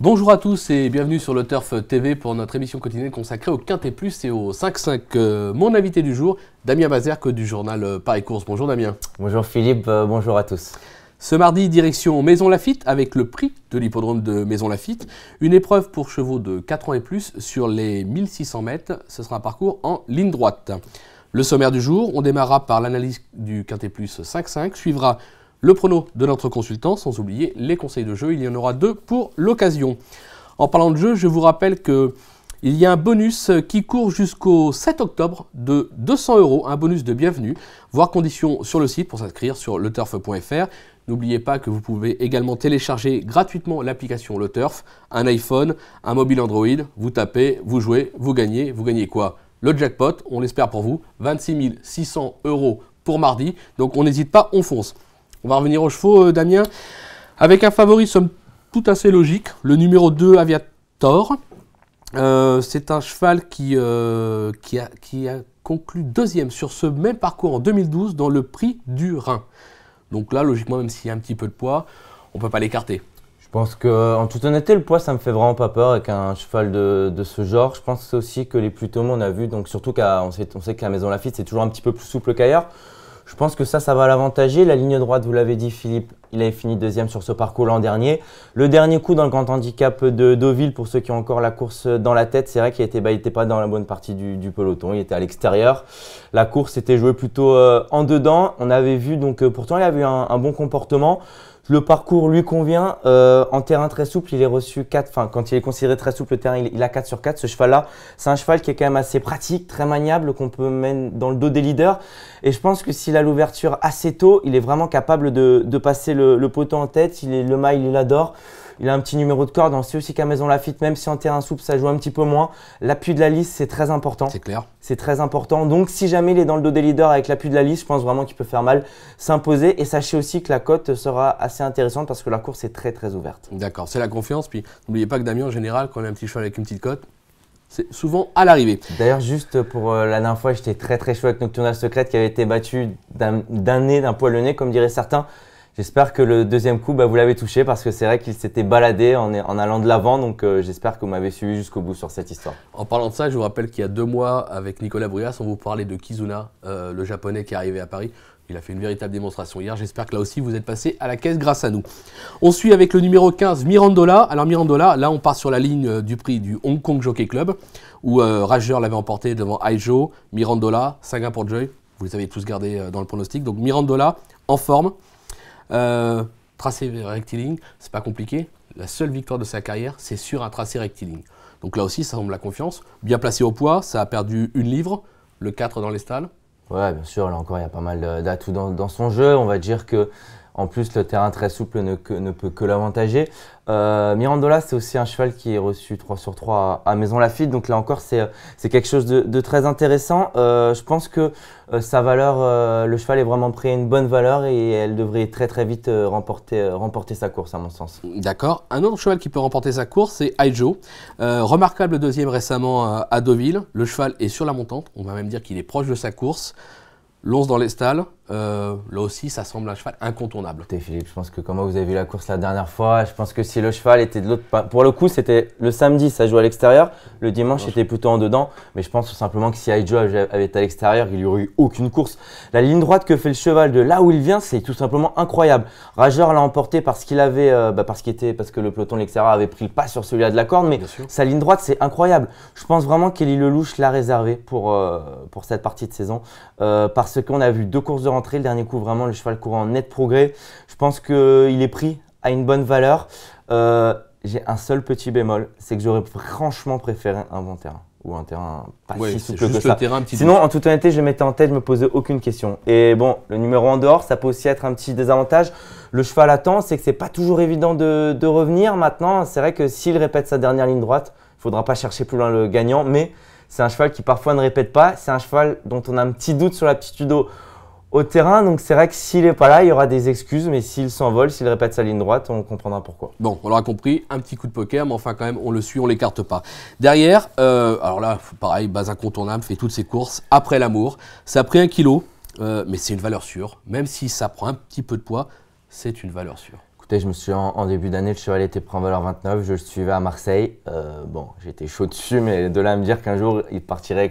Bonjour à tous et bienvenue sur le Turf TV pour notre émission quotidienne consacrée au Quintet Plus et au 5-5. Mon invité du jour, Damien Bazerque du journal Paris Course. Bonjour Damien. Bonjour Philippe, bonjour à tous. Ce mardi, direction Maison Lafitte avec le prix de l'hippodrome de Maison Lafitte. Une épreuve pour chevaux de 4 ans et plus sur les 1600 mètres. Ce sera un parcours en ligne droite. Le sommaire du jour, on démarrera par l'analyse du Quintet Plus 5-5. Suivra le prono de notre consultant, sans oublier les conseils de jeu. Il y en aura 2 pour l'occasion. En parlant de jeu, je vous rappelle qu'il y a un bonus qui court jusqu'au 7 octobre de 200 €, un bonus de bienvenue. Voir conditions sur le site pour s'inscrire sur leturf.fr. N'oubliez pas que vous pouvez également télécharger gratuitement l'application Le Turf, un iPhone, un mobile Android. Vous tapez, vous jouez, vous gagnez. Vous gagnez quoi? Le jackpot, on l'espère pour vous, 26 600 € pour mardi. Donc on n'hésite pas, on fonce. On va revenir aux chevaux, Damien, avec un favori somme toute assez logique, le numéro 2 Aviator. C'est un cheval qui a conclu deuxième sur ce même parcours en 2012 dans le Prix du Rhin. Donc là, logiquement, même s'il y a un petit peu de poids, on ne peut pas l'écarter. Je pense qu'en toute honnêteté, le poids, ça me fait vraiment pas peur avec un cheval de ce genre. Je pense aussi que les plus tôt, on a vu, donc surtout qu'on sait qu'à Maison Lafitte, c'est toujours un petit peu plus souple qu'ailleurs. Je pense que ça va l'avantager. La ligne droite, vous l'avez dit Philippe, il avait fini deuxième sur ce parcours l'an dernier. Le dernier coup dans le grand handicap de Deauville, pour ceux qui ont encore la course dans la tête, c'est vrai qu'il n'était pas dans la bonne partie du peloton, il était à l'extérieur. La course était jouée plutôt en dedans. On avait vu, donc pourtant il avait eu un bon comportement. Le parcours lui convient, en terrain très souple, il est reçu 4, enfin quand il est considéré très souple le terrain, il a 4 sur 4. Ce cheval-là, c'est un cheval qui est quand même assez pratique, très maniable, qu'on peut mettre dans le dos des leaders. Et je pense que s'il a l'ouverture assez tôt, il est vraiment capable de passer le poteau en tête. Le mât, il l'adore. Il a un petit numéro de corde. On sait aussi qu'à Maison Lafitte, même si en terrain souple, ça joue un petit peu moins. L'appui de la lisse, c'est très important. C'est clair. C'est très important. Donc, si jamais il est dans le dos des leaders avec l'appui de la lisse, je pense vraiment qu'il peut faire mal, s'imposer. Et sachez aussi que la cote sera assez intéressante parce que la course est très, très ouverte. D'accord, c'est la confiance. Puis, n'oubliez pas que Damien, en général, quand on a un petit cheval avec une petite cote, c'est souvent à l'arrivée. D'ailleurs, juste pour la dernière fois, j'étais très, très chaud avec Nocturnal Secret qui avait été battu d'un nez, d'un poil le nez, comme diraient certains. J'espère que le deuxième coup, vous l'avez touché parce que c'est vrai qu'il s'était baladé en allant de l'avant. Donc, j'espère que vous m'avez suivi jusqu'au bout sur cette histoire. En parlant de ça, je vous rappelle qu'il y a 2 mois, avec Nicolas Bruyas, on vous parlait de Kizuna, le japonais qui est arrivé à Paris. Il a fait une véritable démonstration hier. J'espère que là aussi, vous êtes passé à la caisse grâce à nous. On suit avec le numéro 15, Mirandola. Alors, Mirandola, là, on part sur la ligne du prix du Hong Kong Jockey Club, où Rager l'avait emporté devant Aijo, Mirandola, 5-1 pour Joy. Vous les avez tous gardés dans le pronostic. Donc, Mirandola, en forme. Tracé rectiligne, c'est pas compliqué. La seule victoire de sa carrière, c'est sur un tracé rectiligne. Donc là aussi, ça semble la confiance. Bien placé au poids, ça a perdu 1 livre, le 4 dans les stalles. Ouais, bien sûr, là encore, il y a pas mal d'atouts dans son jeu. On va dire que en plus, le terrain très souple ne peut que l'avantager. Mirandola, c'est aussi un cheval qui est reçu 3 sur 3 à Maison Lafitte. Donc là encore, c'est quelque chose de très intéressant. Je pense que sa valeur, le cheval est vraiment pris à une bonne valeur et elle devrait très très vite remporter sa course à mon sens. D'accord. Un autre cheval qui peut remporter sa course, c'est Aijo. Remarquable deuxième récemment à Deauville. Le cheval est sur la montante. On va même dire qu'il est proche de sa course. L'11 dans les stalles, là aussi ça semble un cheval incontournable. Écoutez Philippe, je pense que comme vous avez vu la course la dernière fois, je pense que si le cheval était de l'autre, pour le coup c'était le samedi ça jouait à l'extérieur, le dimanche c'était plutôt en dedans, mais je pense tout simplement que si Aijo avait été à l'extérieur, il n'y aurait eu aucune course. La ligne droite que fait le cheval de là où il vient, c'est tout simplement incroyable. Rager l'a emporté parce qu'il avait, parce que le peloton de l'extérieur avait pris le pas sur celui-là de la corde, mais sa ligne droite c'est incroyable. Je pense vraiment qu'Elie Lelouch l'a réservé pour cette partie de saison, parce qu'on a vu 2 courses de rentrée, le dernier coup vraiment le cheval court en net progrès. Je pense qu'il est pris à une bonne valeur. J'ai un seul petit bémol, c'est que j'aurais franchement préféré un bon terrain ou un terrain pas si souple que ça. Sinon, en toute honnêteté, je mettais en tête, je me posais aucune question. Et bon, le numéro en dehors, ça peut aussi être un petit désavantage. Le cheval attend, c'est que c'est pas toujours évident de revenir. Maintenant, c'est vrai que s'il répète sa dernière ligne droite, il ne faudra pas chercher plus loin le gagnant, mais c'est un cheval qui parfois ne répète pas. C'est un cheval dont on a un petit doute sur l'aptitude au terrain. Donc c'est vrai que s'il n'est pas là, il y aura des excuses. Mais s'il s'envole, s'il répète sa ligne droite, on comprendra pourquoi. Bon, on l'aura compris, un petit coup de poker, mais enfin quand même, on le suit, on ne l'écarte pas. Derrière, alors là, pareil, base incontournable, fait toutes ses courses après l'amour. Ça a pris 1 kilo, mais c'est une valeur sûre. Même si ça prend un petit peu de poids, c'est une valeur sûre. Écoutez, je me suis en début d'année, le cheval était pris en valeur 29, je le suivais à Marseille. Bon, j'étais chaud dessus, mais de là à me dire qu'un jour il partirait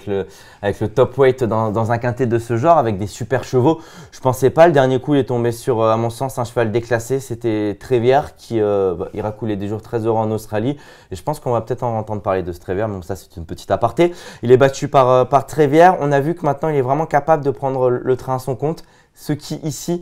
avec le top weight dans un quintet de ce genre, avec des super chevaux, je pensais pas. Le dernier coup, il est tombé sur, à mon sens, un cheval déclassé. C'était Trévière qui ira couler des jours très heureux en Australie. Et je pense qu'on va peut-être en entendre parler de ce Trévière, donc ça c'est une petite aparté. Il est battu par Trévière. On a vu que maintenant il est vraiment capable de prendre le train à son compte. Ce qui ici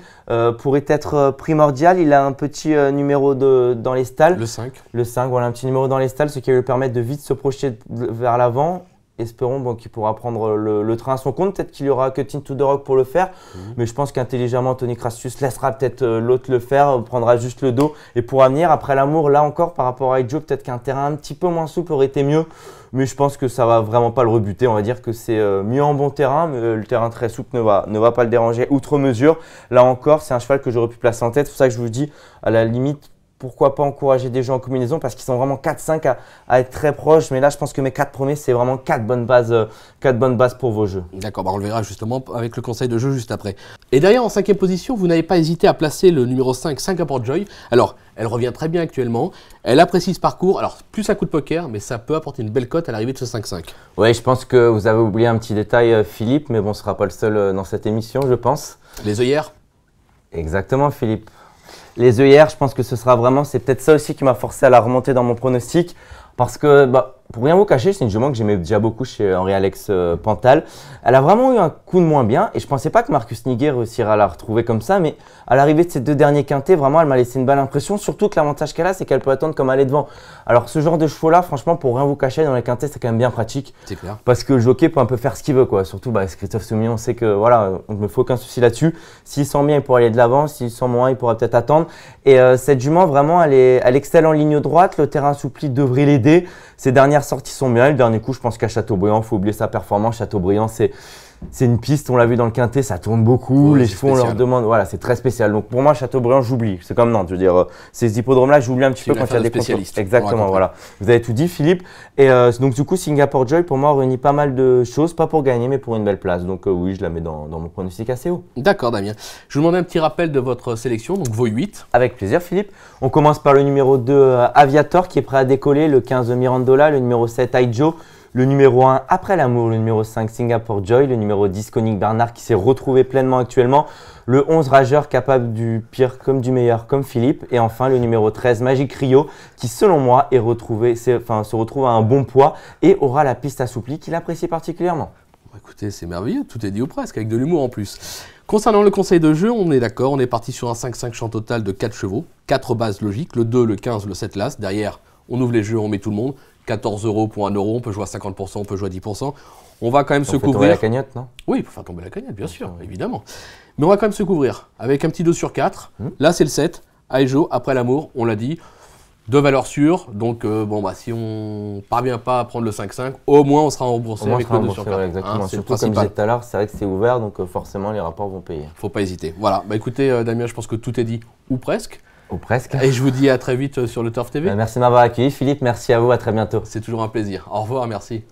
pourrait être primordial. Il a un petit numéro dans les stalles. Le 5. Le 5, voilà, un petit numéro dans les stalles, ce qui va lui permettre de vite se projeter vers l'avant. Espérons qu'il pourra prendre le train à son compte. Peut-être qu'il y aura Cut into the Rock pour le faire. Mais je pense qu'intelligemment, Tony Crassus laissera peut-être l'autre le faire, prendra juste le dos. Et pour venir, après l'amour, là encore, par rapport à Joe, peut-être qu'un terrain un petit peu moins souple aurait été mieux. Mais je pense que ça va vraiment pas le rebuter. On va dire que c'est mieux en bon terrain, mais le terrain très souple ne va pas le déranger outre mesure. Là encore, c'est un cheval que j'aurais pu placer en tête. C'est pour ça que je vous dis, à la limite, pourquoi pas encourager des gens en combinaison parce qu'ils sont vraiment 4-5 à être très proches. Mais là, je pense que mes 4 premiers, c'est vraiment 4 bonnes bases pour vos jeux. D'accord, on le verra justement avec le conseil de jeu juste après. Et derrière, en 5e position, vous n'avez pas hésité à placer le numéro 5, Singapore Joy. Alors, elle revient très bien actuellement. Elle apprécie ce parcours. Alors, plus un coup de poker, mais ça peut apporter une belle cote à l'arrivée de ce 5-5. Oui, je pense que vous avez oublié un petit détail, Philippe, mais bon, on ne sera pas le seul dans cette émission, je pense. Les œillères. Exactement, Philippe. Les œillères, je pense que ce sera vraiment, c'est peut-être ça aussi qui m'a forcé à la remonter dans mon pronostic. Parce que, pour rien vous cacher, c'est une jument que j'aimais déjà beaucoup chez Henri-Alex Pantal. Elle a vraiment eu un coup de moins bien et je ne pensais pas que Marcus Niguet réussirait à la retrouver comme ça. Mais à l'arrivée de ces 2 derniers quintés, vraiment, elle m'a laissé une belle impression. Surtout que l'avantage qu'elle a, c'est qu'elle peut attendre comme aller devant. Alors, ce genre de chevaux-là, franchement, pour rien vous cacher, dans les quintés, c'est quand même bien pratique. C'est clair. Parce que le jockey peut un peu faire ce qu'il veut, quoi. Surtout, Christophe Soumillon, on sait que voilà, on ne me fait aucun souci là-dessus. S'il sent bien, il pourra aller de l'avant. S'il sent moins, il pourra peut-être attendre. Et cette jument, vraiment, elle excelle en ligne droite. Le terrain assoupli devrait l'aider. Ses dernières sorties sont bien. Le dernier coup, je pense qu'à Châteaubriand, il faut oublier sa performance. Châteaubriand, c'est une piste, on l'a vu dans le quintet, ça tourne beaucoup. Les chevaux, on leur demande, voilà, c'est très spécial. Donc pour moi, Châteaubriand, j'oublie. C'est comme Nantes, je veux dire, ces hippodromes-là, j'oublie un petit peu quand il y a des spécialistes. Exactement, voilà. Vous avez tout dit, Philippe. Et donc du coup, Singapore Joy, pour moi, réunit pas mal de choses, pas pour gagner, mais pour une belle place. Donc oui, je la mets dans mon pronostic assez haut. D'accord, Damien. Je vous demande un petit rappel de votre sélection, donc vos 8. Avec plaisir, Philippe. On commence par le numéro 2, Aviator, qui est prêt à décoller, le 15, Mirandola, le numéro 7, Aijo. Le numéro 1, Après l'amour, le numéro 5, Singapore Joy, le numéro 10, Konig Bernard qui s'est retrouvé pleinement actuellement, le 11, Rageur capable du pire comme du meilleur comme Philippe et enfin le numéro 13, Magic Rio qui selon moi se retrouve à un bon poids et aura la piste assouplie qu'il apprécie particulièrement. Écoutez, c'est merveilleux, tout est dit ou presque, avec de l'humour en plus. Concernant le conseil de jeu, on est d'accord, on est parti sur un 5-5 champ total de 4 chevaux, 4 bases logiques, le 2, le 15, le 7 l'As. Derrière, on ouvre les jeux, on met tout le monde. 14 € pour 1 €, on peut jouer à 50%, on peut jouer à 10%. On va quand même se couvrir. Tomber la cagnotte, non? Oui, pour faire tomber la cagnotte, bien sûr, évidemment. Mais on va quand même se couvrir avec un petit 2 sur 4. Là, c'est le 7. Aijo, Après l'amour, on l'a dit. 2 valeurs sûres. Donc, si on parvient pas à prendre le 5-5, au moins on sera remboursé avec le 2 sur 4. Exactement. Surtout comme je disais tout à l'heure, c'est vrai que c'est ouvert, donc forcément les rapports vont payer. Faut pas hésiter. Voilà. Écoutez, Damien, je pense que tout est dit, ou presque. Ou presque. Et je vous dis à très vite sur le Turf TV. Merci de m'avoir accueilli. Philippe, merci à vous. À très bientôt. C'est toujours un plaisir. Au revoir, merci.